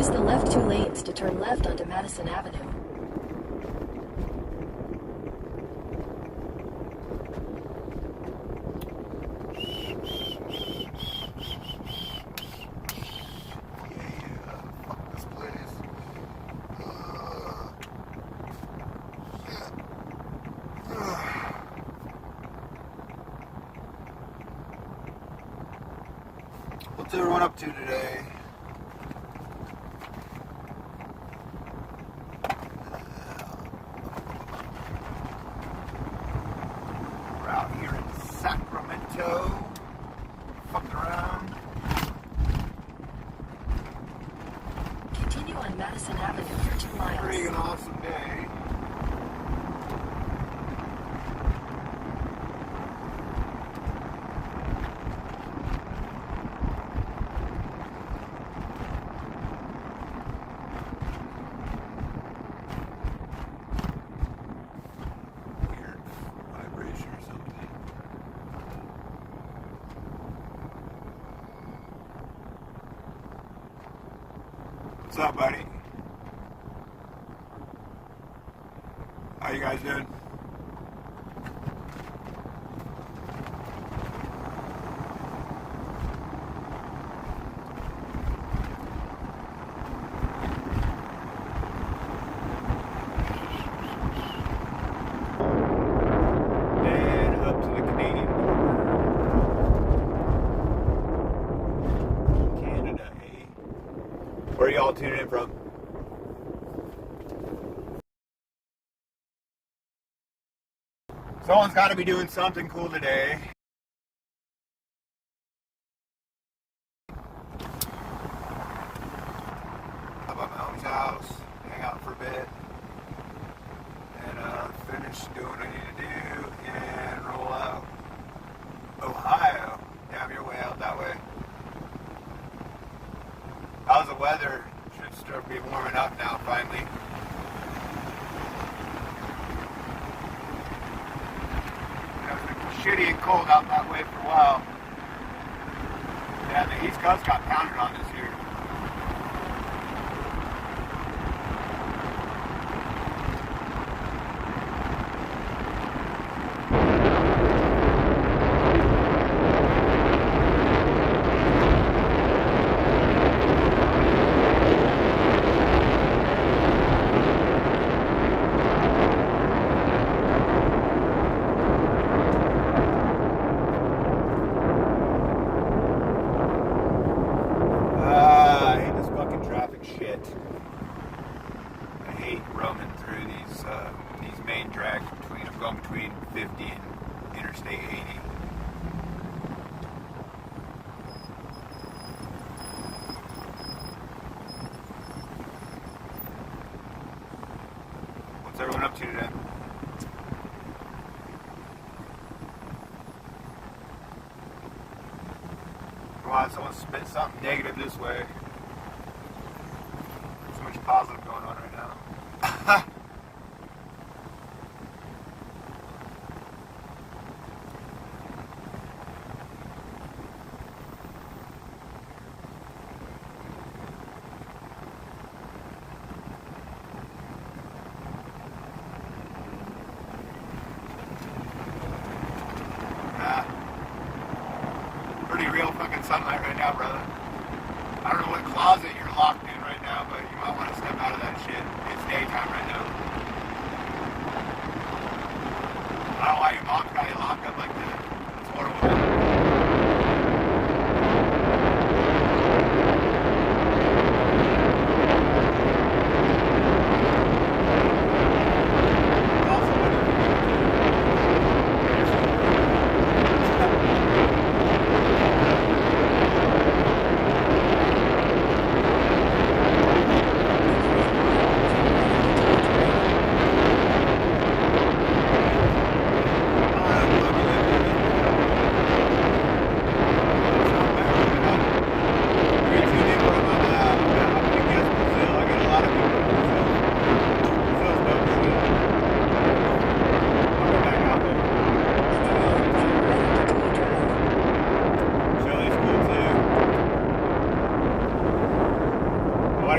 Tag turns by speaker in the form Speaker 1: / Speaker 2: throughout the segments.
Speaker 1: Use the left two lanes to turn left onto Madison Avenue.
Speaker 2: What's everyone up to today? We're out here in Sacramento, fucking around.
Speaker 1: Continue on Madison Avenue for 2 miles.
Speaker 2: Pretty an awesome day. What's up, buddy? How you guys doing? And up to the Canadian border. Canada, eh? Where are y'all tuning in from? Someone's got to be doing something cool today. How about my homie's house? Hang out for a bit. And finish doing what I need to do and roll out. Ohio. Damn, you're way out that way. How's the weather? Should start be warming up now, finally. It's been shitty and cold out that way for a while. Yeah, the East Coast got pounded on this year. I hate this fucking traffic shit. I hate roaming through these main drags between. I'm going between 50 and Interstate 80. What's everyone up to today? Come on, someone spit something negative this way. So much positive going on right now. Pretty real fucking sunlight right now, brother. I don't know what closet you're locked in right now, but you might want to step out of that shit. It's daytime right now. I don't know why your mom's got you locked up like that. It's horrible.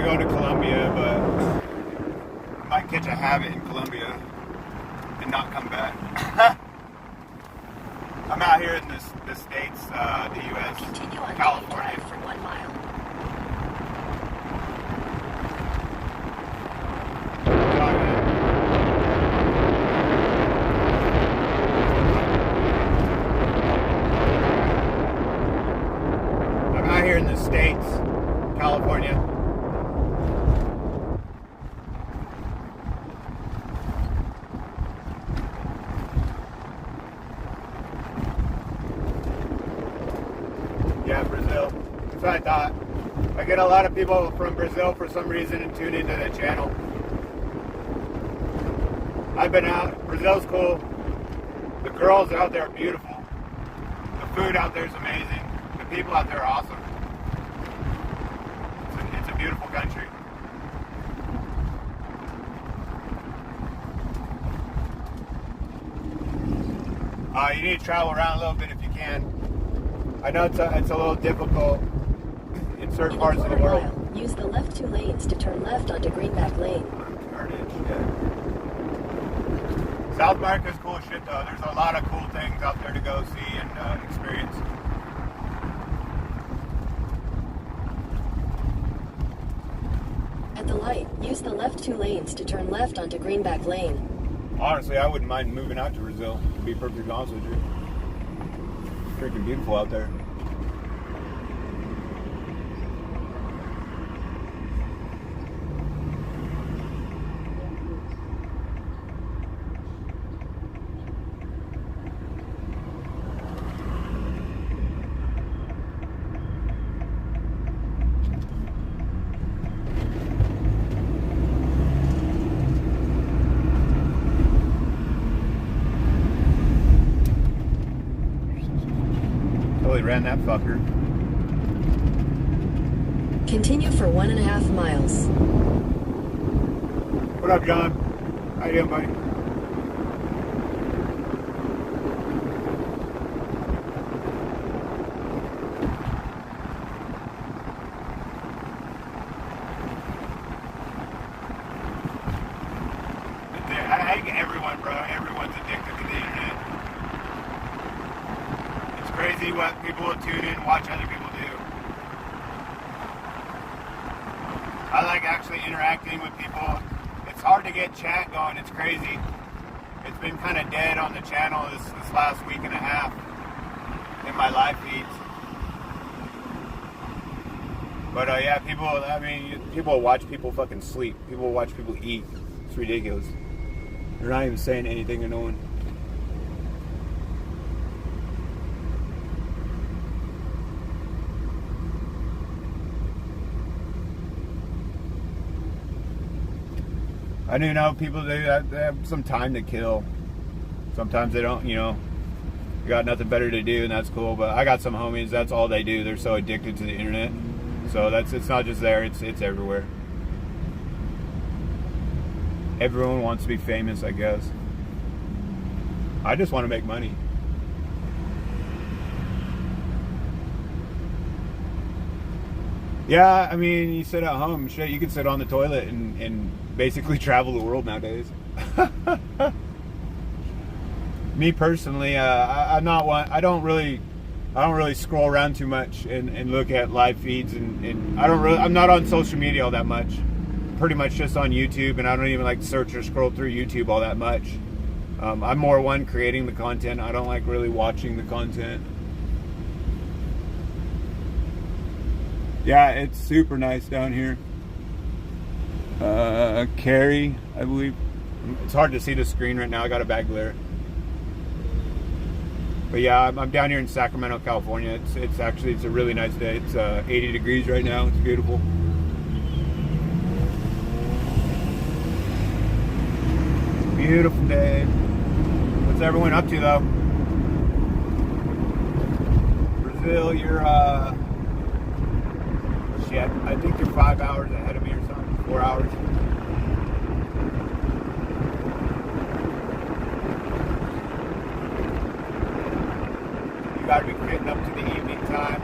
Speaker 2: go to Colombia, but I might catch a habit in Colombia and not come back. I'm out here in the States, the U.S.,
Speaker 1: Continue on
Speaker 2: California.
Speaker 1: Drive for 1 mile.
Speaker 2: I'm out here in the States, California. Yeah, Brazil. That's what I thought. I get a lot of people from Brazil for some reason and tune into the channel. I've been out. Brazil's cool. The girls out there are beautiful. The food out there is amazing. The people out there are awesome. It's a beautiful country. You need to travel around a little bit if you can. I know it's a little difficult in certain
Speaker 1: In
Speaker 2: parts
Speaker 1: a
Speaker 2: of the
Speaker 1: quarter
Speaker 2: world.
Speaker 1: mile, use the left 2 lanes to turn left onto Greenback Lane.
Speaker 2: Carnage, yeah. South America's cool shit though. There's a lot of cool things out there to go see and experience.
Speaker 1: At the light, use the left 2 lanes to turn left onto Greenback Lane.
Speaker 2: Honestly, I wouldn't mind moving out to Brazil, to be perfectly honest with you. Freaking beautiful out there. Totally ran that fucker.
Speaker 1: Continue for 1.5 miles.
Speaker 2: What up, John? How you doing, buddy? I think everyone, bro, everyone's addicted to the internet. It's crazy what people will tune in and watch other people do. I like actually interacting with people. It's hard to get chat going. It's crazy. It's been kind of dead on the channel this last week and a half in my live feeds. But yeah, people watch people fucking sleep. People watch people eat. It's ridiculous. They're not even saying anything to no one. I do know people, they have some time to kill. Sometimes they don't, they got nothing better to do, and that's cool. But I got some homies, that's all they do. They're so addicted to the internet. So it's not just there, it's everywhere. Everyone wants to be famous, I guess. I just want to make money. Yeah, I mean, you sit at home, shit, you can sit on the toilet and basically travel the world nowadays. Me personally, I'm not one. I don't really scroll around too much and look at live feeds and I'm not on social media all that much. Pretty much just on YouTube, and I don't even like search or scroll through YouTube all that much. I'm more one creating the content. I don't like really watching the content. Yeah, it's super nice down here. Cary, I believe. It's hard to see the screen right now. I got a bad glare. But yeah, I'm down here in Sacramento, California. It's a really nice day. It's 80 degrees right now. It's beautiful. Beautiful day. What's everyone up to though? Brazil, you're shit. I think you're 5 hours ahead of me or something. 4 hours. You gotta be getting up to the evening time.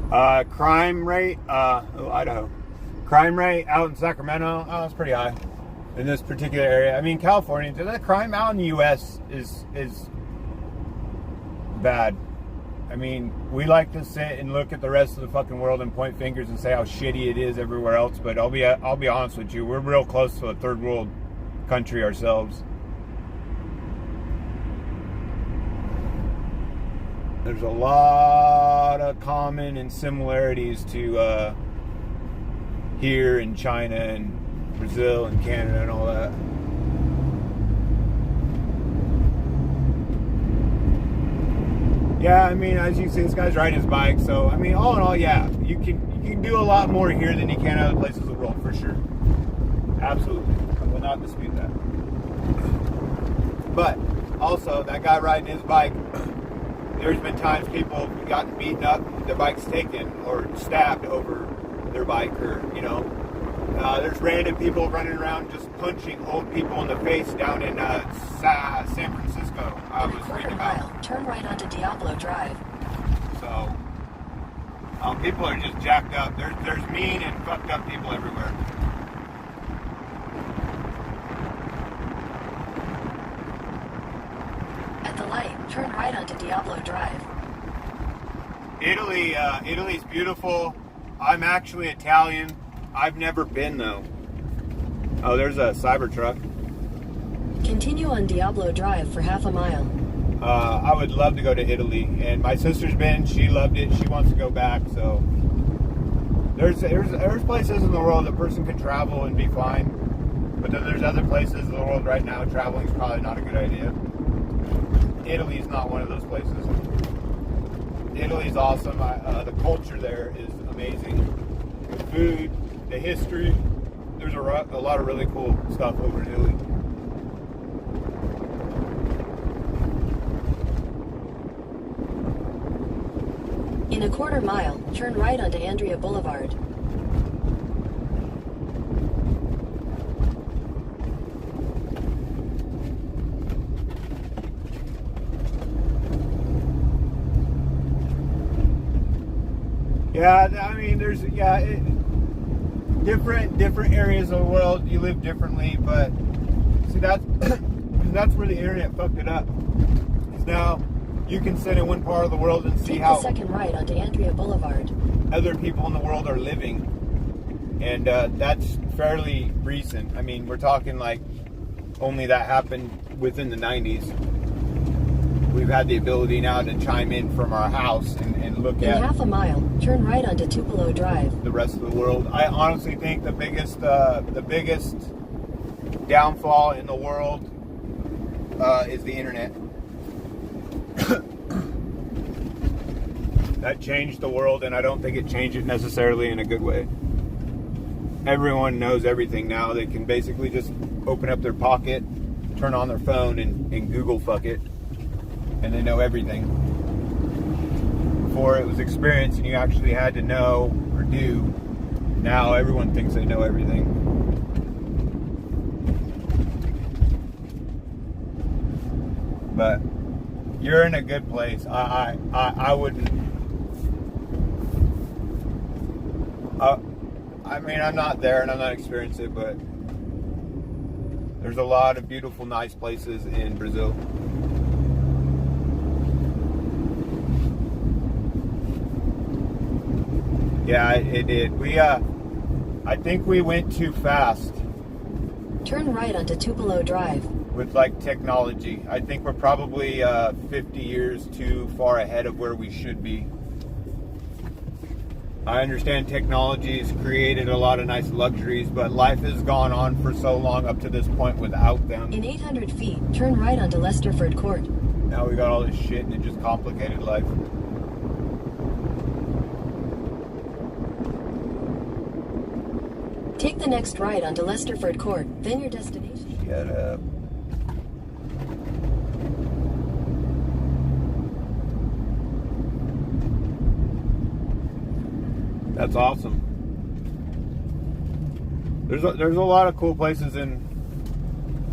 Speaker 2: Crime rate, Idaho. Crime rate out in Sacramento, it's pretty high in this particular area. I mean, California, the crime out in the U.S. is bad. I mean, we like to sit and look at the rest of the fucking world and point fingers and say how shitty it is everywhere else. But I'll be honest with you, we're real close to a third world country ourselves. There's a lot of common and similarities to here in China and Brazil and Canada and all that. Yeah, I mean, as you see, this guy's riding his bike. So, I mean, all in all, yeah, you can do a lot more here than you can other places of the world, for sure. Absolutely. I will not dispute that. But, also, that guy riding his bike, there's been times people have gotten beaten up, their bikes taken, or stabbed over their bike, or, you know. There's random people running around just punching old people in the face down in San Francisco. I was reading about.
Speaker 1: Turn right onto Diablo Drive.
Speaker 2: So, people are just jacked up. There's mean and fucked up people everywhere.
Speaker 1: At the light, turn right onto Diablo Drive.
Speaker 2: Italy's beautiful. I'm actually Italian. I've never been though. Oh, there's a Cybertruck.
Speaker 1: Continue on Diablo Drive for half a mile.
Speaker 2: I would love to go to Italy, and my sister's been. She loved it. She wants to go back. So there's places in the world a person can travel and be fine, but then there's other places in the world right now traveling is probably not a good idea. Italy's not one of those places. Italy's awesome. The culture there is amazing. The food, the history. There's a lot of really cool stuff over in Italy.
Speaker 1: In a quarter mile, turn right onto Andrea Boulevard.
Speaker 2: Yeah, I mean, there's different areas of the world you live differently, but see that's where the internet fucked it up. Because now you can sit in one part of the world and see
Speaker 1: Take
Speaker 2: how
Speaker 1: the second right onto Andrea Boulevard.
Speaker 2: other people in the world are living, and that's fairly recent. I mean, we're talking like only that happened within the 90s. We've had the ability now to chime in from our house and look
Speaker 1: In
Speaker 2: at
Speaker 1: half a mile, turn right onto Tupelo Drive.
Speaker 2: the rest of the world. I honestly think the biggest downfall in the world is the internet. That changed the world, and I don't think it changed it necessarily in a good way. Everyone knows everything now. They can basically just open up their pocket, turn on their phone, and Google fuck it, and they know everything. Before it was experience, and you actually had to know or do. Now everyone thinks they know everything. But you're in a good place. I wouldn't. I mean, I'm not there and I'm not experiencing it, but there's a lot of beautiful, nice places in Brazil. Yeah, it did. I think we went too fast.
Speaker 1: Turn right onto Tupelo Drive.
Speaker 2: With like technology. I think we're probably 50 years too far ahead of where we should be. I understand technology has created a lot of nice luxuries, but life has gone on for so long up to this point without them.
Speaker 1: In 800 feet, turn right onto Lesterford Court.
Speaker 2: Now we got all this shit and it just complicated life.
Speaker 1: Take the next right onto Lesterford Court, then your destination.
Speaker 2: Shut up. That's awesome. There's a lot of cool places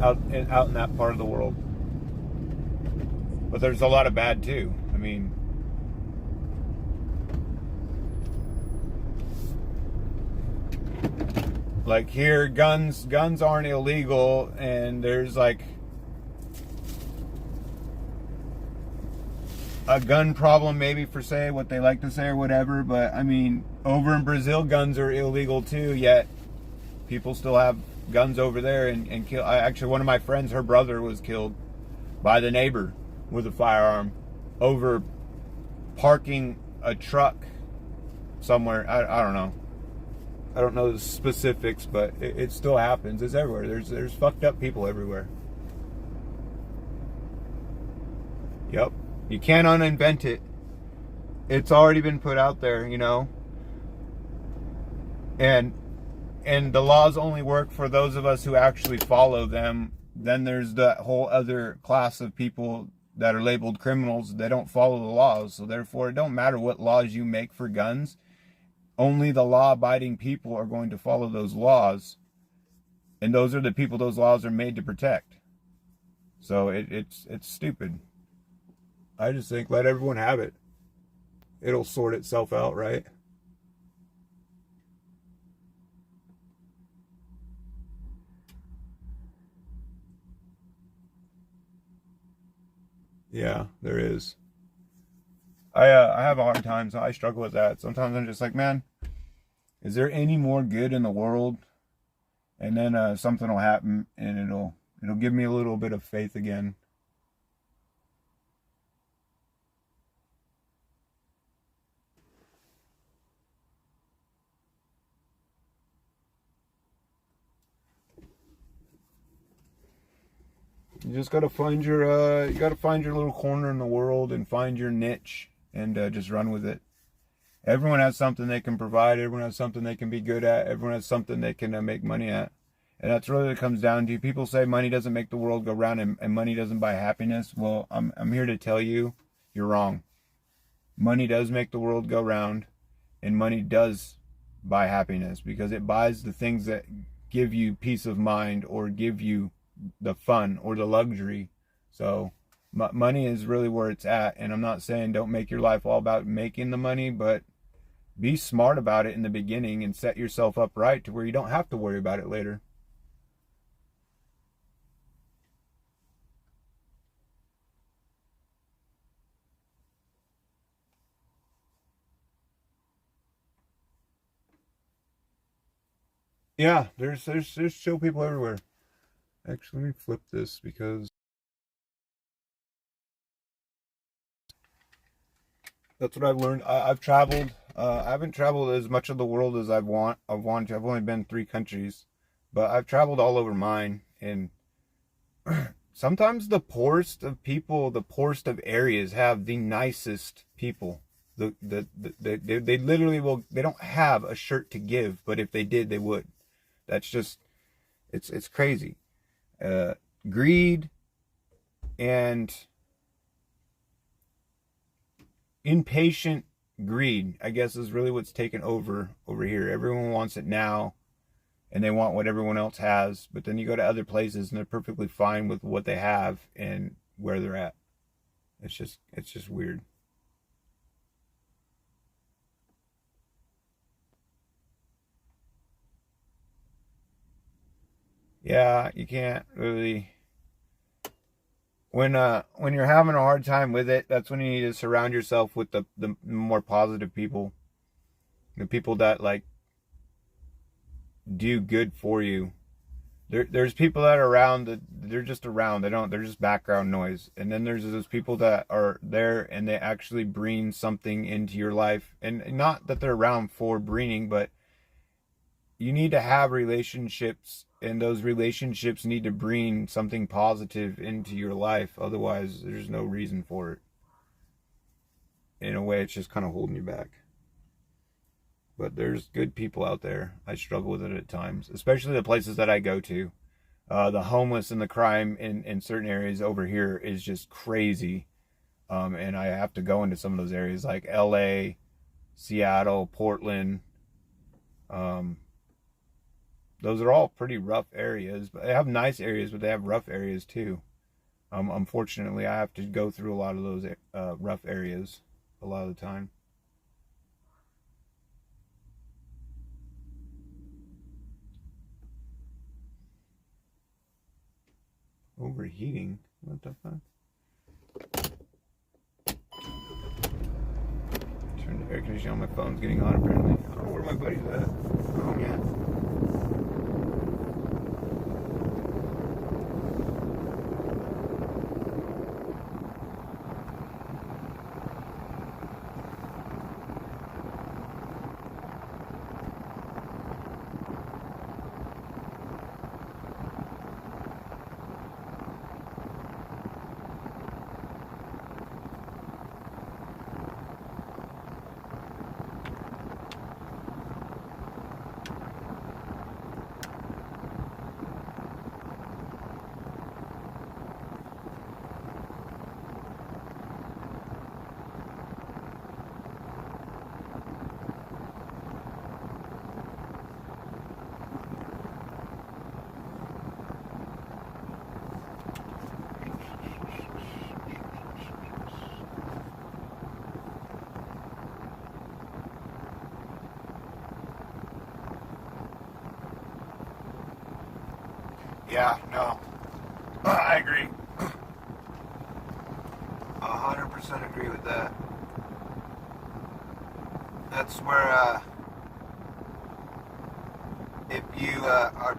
Speaker 2: out in that part of the world, but there's a lot of bad too. I mean, Like here, guns aren't illegal, and there's like a gun problem maybe for say what they like to say or whatever, but I mean over in Brazil guns are illegal too, yet people still have guns over there and kill. Actually, one of my friends, her brother was killed by the neighbor with a firearm over parking a truck somewhere. I don't know. I don't know the specifics, but it still happens. It's everywhere. There's fucked up people everywhere. Yep. You can't uninvent it. It's already been put out there, you know. And the laws only work for those of us who actually follow them. Then there's that whole other class of people that are labeled criminals. They don't follow the laws. So therefore, it don't matter what laws you make for guns. Only the law-abiding people are going to follow those laws. And those are the people those laws are made to protect. So it's stupid. I just think let everyone have it. It'll sort itself out, right? Yeah, there is. I have a hard time, so I struggle with that. Sometimes I'm just like, man, is there any more good in the world? And then something will happen, and it'll give me a little bit of faith again. You just gotta find your little corner in the world and find your niche and just run with it. Everyone has something they can provide. Everyone has something they can be good at. Everyone has something they can make money at. And that's really what it comes down to. People say money doesn't make the world go round and money doesn't buy happiness. Well, I'm here to tell you, you're wrong. Money does make the world go round, and money does buy happiness because it buys the things that give you peace of mind or give you the fun or the luxury. So money is really where it's at. And I'm not saying don't make your life all about making the money, but be smart about it in the beginning and set yourself up right to where you don't have to worry about it later. Yeah, there's chill people everywhere. Actually, let me flip this because that's what I've learned. I've traveled. I haven't traveled as much of the world as I've wanted to. I've only been 3 countries, but I've traveled all over mine. And sometimes the poorest of people, the poorest of areas, have the nicest people. They literally will. They don't have a shirt to give, but if they did, they would. That's just it's crazy. Greed and impatient greed, I guess, is really what's taken over here. Everyone wants it now, and they want what everyone else has. But then you go to other places, and they're perfectly fine with what they have and where they're at. It's just weird. Yeah, you can't really. When you're having a hard time with it, that's when you need to surround yourself with the more positive people, the people that like do good for you. There's people that are around that they're just around. They're just background noise. And then there's those people that are there and they actually bring something into your life. And not that they're around for bringing, but you need to have relationships, and those relationships need to bring something positive into your life. Otherwise, there's no reason for it. In a way, it's just kind of holding you back. But there's good people out there. I struggle with it at times, especially the places that I go to. The homeless and the crime in certain areas over here is just crazy. And I have to go into some of those areas like LA, Seattle, Portland. Those are all pretty rough areas. But they have nice areas, but they have rough areas too. Unfortunately, I have to go through a lot of those rough areas a lot of the time. overheating. What the fuck? Turn the air conditioning on. My phone's getting hot apparently. I don't know where my buddy's at. Oh yeah. Yeah, no, I agree. 100% agree with that. That's where, if you are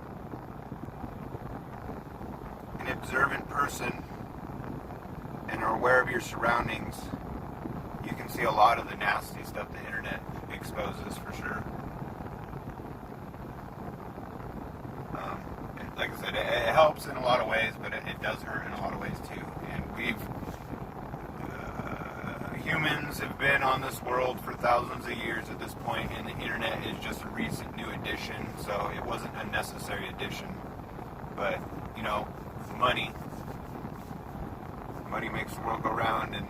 Speaker 2: an observant person and are aware of your surroundings, you can see a lot of the nasty stuff the internet exposes for sure. Like I said, it helps in a lot of ways, but it does hurt in a lot of ways too. And humans have been on this world for thousands of years at this point, and the internet is just a recent new addition, so it wasn't a necessary addition. But, you know, money makes the world go round, and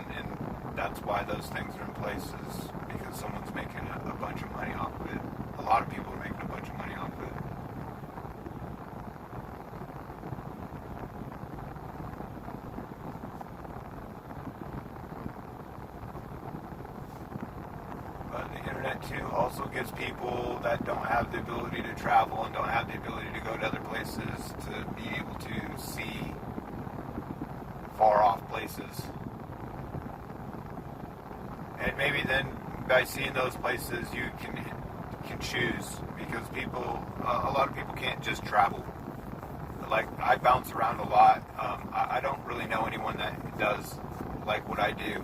Speaker 2: that's why those things are in place, is because someone's making a bunch of money off of it. A lot of people are making a bunch of money off of it. Too also gives people that don't have the ability to travel and don't have the ability to go to other places to be able to see far off places. And maybe then by seeing those places you can choose, because a lot of people can't just travel. Like, I bounce around a lot. I don't really know anyone that does like what I do.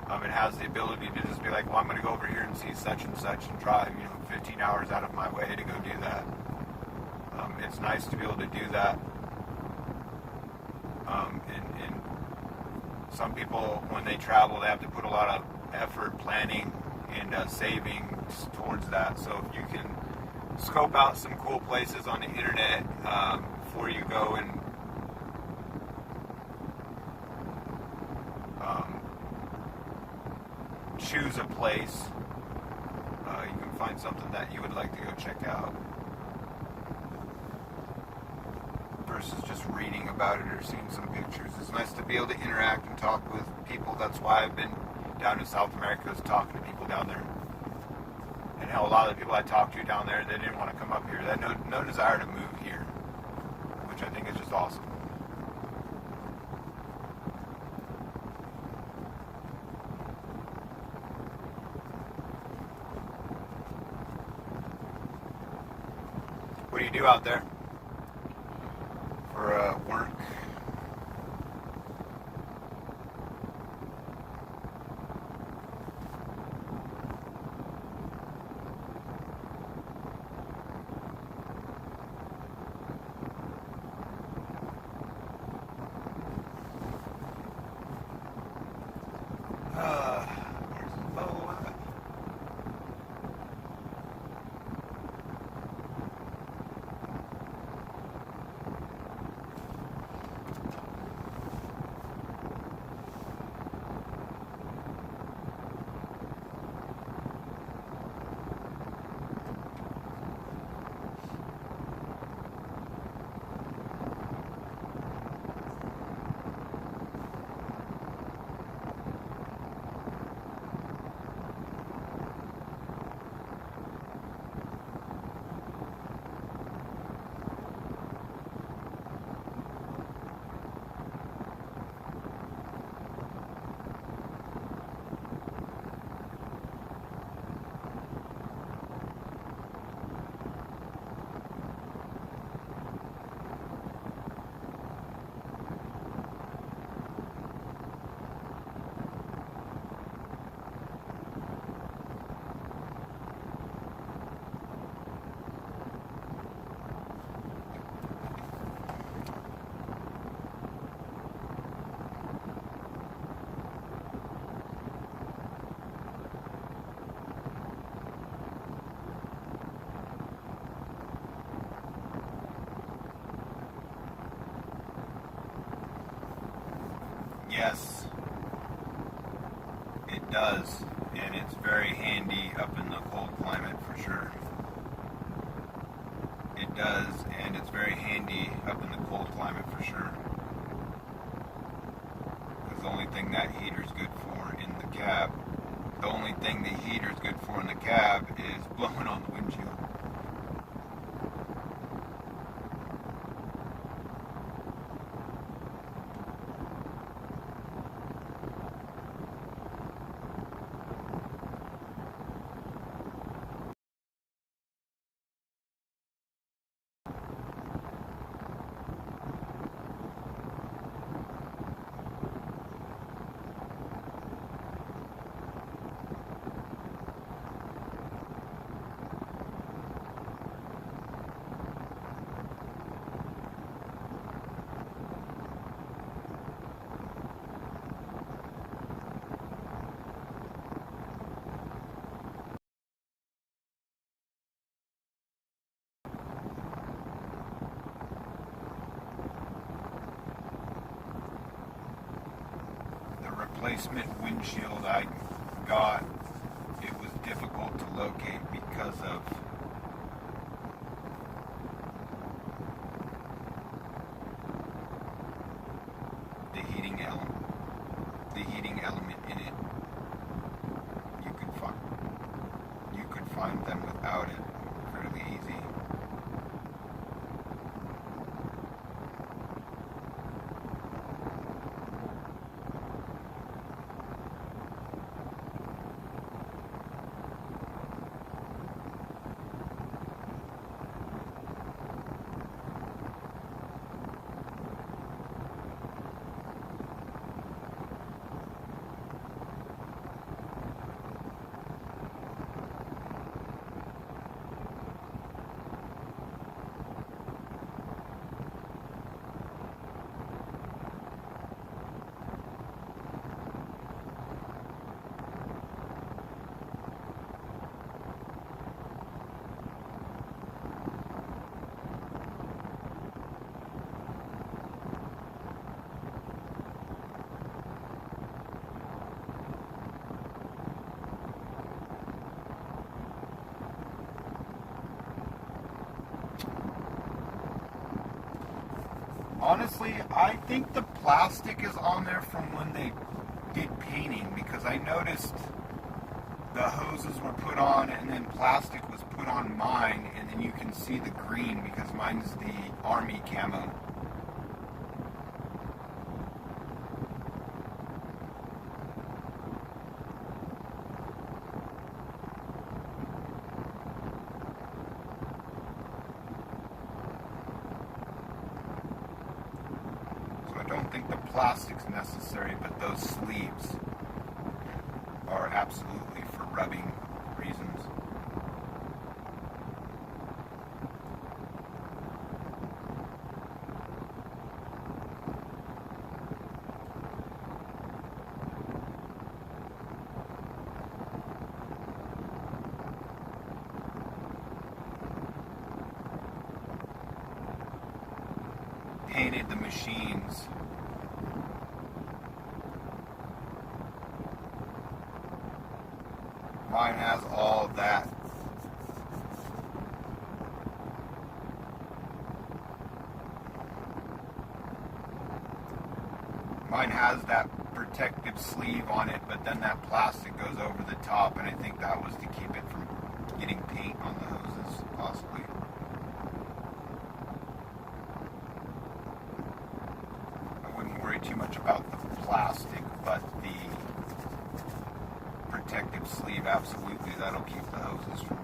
Speaker 2: And has the ability to just be like, well, I'm going to go over here and see such and drive, 15 hours out of my way to go do that. It's nice to be able to do that. And some people, when they travel, they have to put a lot of effort planning and savings towards that. So if you can scope out some cool places on the internet before you go and choose a place, you can find something that you would like to go check out versus just reading about it or seeing some pictures. It's nice to be able to interact and talk with people. That's why I've been down in South America, is talking to people down there. And how a lot of the people I talked to down there, they didn't want to come up here. They had no desire to move here, which I think is just awesome. What do you do out there for work? Where's the bow at? Yes, it does, and it's very handy up in the cold climate for sure. It does, and it's very handy up in the cold climate for sure. Because the only thing that heater's good for in the cab, the only thing the heater's good for in the cab is blowing on the windshield. Replacement windshield I got, it was difficult to locate because of the heating element in it. You could find them without it fairly easy. Honestly, I think the plastic is on there from when they did painting, because I noticed the hoses were put on and then plastic was put on mine, and then you can see the green because mine's the army camo. I don't think the plastic's necessary, but those sleeves are absolutely for rubbing reasons. Painted the machines. Mine has all of that. Mine has that protective sleeve on it, but then that plastic goes over the top, and I think that was to keep it from getting paint on the hoses, possibly. I wouldn't worry too much about the plastic, but the protective sleeve, absolutely, that'll keep the hoses from